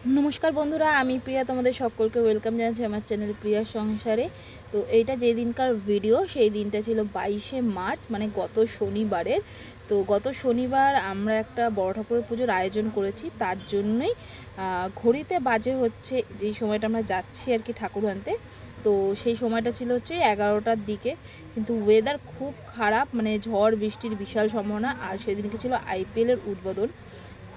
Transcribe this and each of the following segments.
নমস্কার বন্ধুরা, আমি প্রিয়া তোমাদের সকলকে ওয়েলকাম জানাচ্ছি আমার চ্যানেল প্রিয়া সংসারে। তো এইটা যে দিনকার ভিডিও সেই দিনটা ছিল 22শে মার্চ, মানে গত শনিবারের। তো গত শনিবার আমরা একটা বড় ঠাকুরের পুজোর আয়োজন করেছি, তার জন্যই ঘড়িতে বাজে হচ্ছে যেই সময়টা আমরা যাচ্ছি আর কি ঠাকুর আনতে। তো সেই সময়টা ছিল হচ্ছে 11টার দিকে, কিন্তু ওয়েদার খুব খারাপ, মানে ঝড় বৃষ্টির বিশাল সম্ভাবনা। আর সেদিনকে ছিল আইপিএলের উদ্বোধন।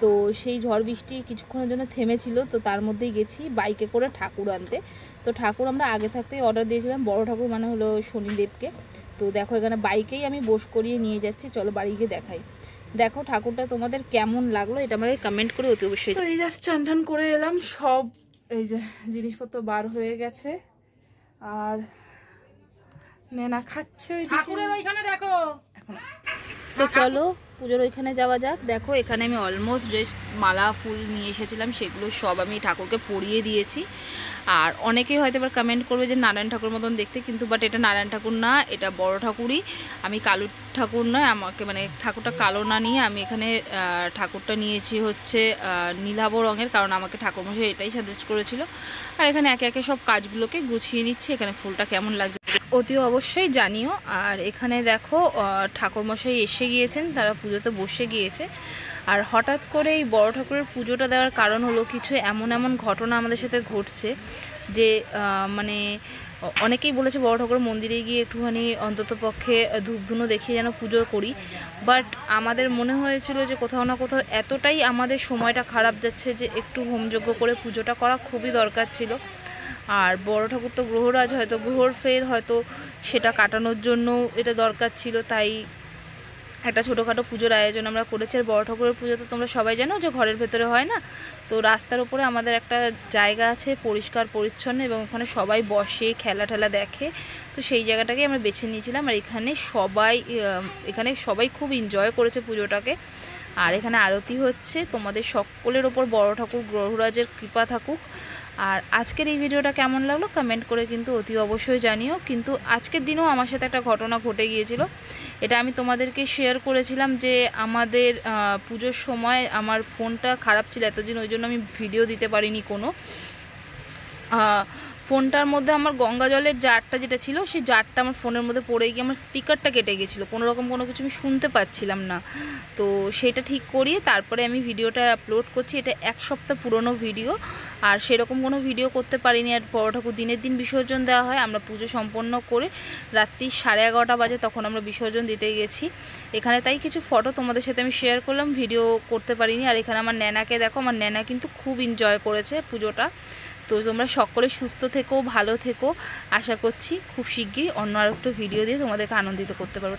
তো সেই ঝড় বৃষ্টি কিছুক্ষণের জন্য থেমেছিল, তো তার মধ্যেই গেছি বাইকে করে ঠাকুর আনতে। তো ঠাকুর আমরা আগে থাকতেই অর্ডার দিয়েছিলাম, বড় ঠাকুর মানে হলো শনিদেবকে। তো দেখো এখানে বাইকেই আমি বস করিয়ে নিয়ে যাচ্ছি, চলো বাড়ি গিয়ে দেখাই। দেখো ঠাকুরটা তোমাদের কেমন লাগলো এটা আমাকে কমেন্ট করে অতি অবশ্যই। তো এই জাস্ট চান টান করে এলাম, সব এই যে জিনিসপত্র বার হয়ে গেছে। আর নেনা খাচ্ছে ওই ঠাকুরের ওইখানে, দেখো এখন। তো চলো পুজোর ওইখানে যাওয়া যাক। দেখো এখানে আমি অলমোস্ট জাস্ট মালা ফুল নিয়ে এসেছিলাম, সেগুলো সব আমি ঠাকুরকে পরিয়ে দিয়েছি। আর অনেকেই হয়তো এবার কমেন্ট করবে যে নারায়ণ ঠাকুর মতন দেখতে, কিন্তু বাট এটা নারায়ণ ঠাকুর না, এটা বড় ঠাকুরই। আমি কালো ঠাকুর নয়, আমাকে মানে ঠাকুরটা কালো না নিয়ে আমি এখানে ঠাকুরটা নিয়েছি হচ্ছে নীলাভ রঙের, কারণ আমাকে ঠাকুরমশাই এটাই সাজেস্ট করেছিল। আর এখানে একে একে সব কাজগুলোকে গুছিয়ে নিচ্ছি। এখানে ফুলটা কেমন লাগছে অতি অবশ্যই জানিও। আর এখানে দেখো ঠাকুরমশাই এসে গিয়েছেন, তারা পুজোতে বসে গিয়েছে। আর হঠাৎ করে এই বড় ঠাকুরের পুজোটা দেওয়ার কারণ হলো কিছু এমন এমন ঘটনা আমাদের সাথে ঘটছে যে মানে অনেকেই বলেছে বড় ঠাকুরের মন্দিরে গিয়ে একটুখানি অন্তত পক্ষে ধূপধুনো দেখিয়ে যেন পুজো করি। বাট আমাদের মনে হয়েছিল যে কোথাও না কোথাও এতটাই আমাদের সময়টা খারাপ যাচ্ছে যে একটু হোমযজ্ঞ করে পুজোটা করা খুবই দরকার ছিল। আর বড় ঠাকুর তো গ্রহরাজ, হয়তো গ্রহর ফের হয়তো সেটা কাটানোর জন্য এটা দরকার ছিল, তাই একটা ছোটোখাটো পুজোর আয়োজন আমরা করেছি। আর বড় ঠাকুরের পুজো তো তোমরা সবাই জানো যে ঘরের ভেতরে হয় না, তো রাস্তার উপরে আমাদের একটা জায়গা আছে পরিষ্কার পরিচ্ছন্ন, এবং ওখানে সবাই বসে খেলা ঠেলা দেখে। তো সেই জায়গাটাকে আমরা বেছে নিয়েছিলাম। আর এখানে সবাই খুব এনজয় করেছে পুজোটাকে। আর এখানে আরতি হচ্ছে। তোমাদের সকলের ওপর বড় ঠাকুর গ্রহরাজের কৃপা থাকুক। আর আজকের এই ভিডিওটা কেমন লাগলো কমেন্ট করে কিন্তু অতি অবশ্যই জানিও। কিন্তু আজকের দিনেও আমার সাথে একটা ঘটনা ঘটে গিয়েছিল, এটা আমি তোমাদেরকে শেয়ার করেছিলাম যে আমাদের পুজোর সময় আমার ফোনটা খারাপ ছিল এতদিন, ওই জন্য আমি ভিডিও দিতে পারিনি কোনো। ফোনটার মধ্যে আমার গঙ্গা জলের জারটা যেটা ছিল, সেই জারটা আমার ফোনের মধ্যে পড়ে গিয়ে আমার স্পিকারটা কেটে গেছিলো, কোনোরকম কোনো কিছু আমি শুনতে পাচ্ছিলাম না। তো সেটা ঠিক করিয়ে তারপরে আমি ভিডিওটা আপলোড করছি। এটা 1 সপ্তাহ পুরনো ভিডিও, আর সেরকম কোনো ভিডিও করতে পারিনি। আর বড় ঠাকুর দিনের দিন বিসর্জন দেওয়া হয়, আমরা পুজো সম্পন্ন করে রাত্রি 11:30 বাজে তখন আমরা বিসর্জন দিতে গেছি এখানে। তাই কিছু ফটো তোমাদের সাথে আমি শেয়ার করলাম, ভিডিও করতে পারিনি। আর এখানে আমার ন্যানাকে দেখো, আমার ন্যানা কিন্তু খুব এনজয় করেছে পুজোটা। তো তোমরা সকলে সুস্থ থেকো, ভালো থেকো। আশা করছি খুব শিগগিরই অন্য আরেকটা ভিডিও দিয়ে তোমাদেরকে আনন্দিত করতে পারবো।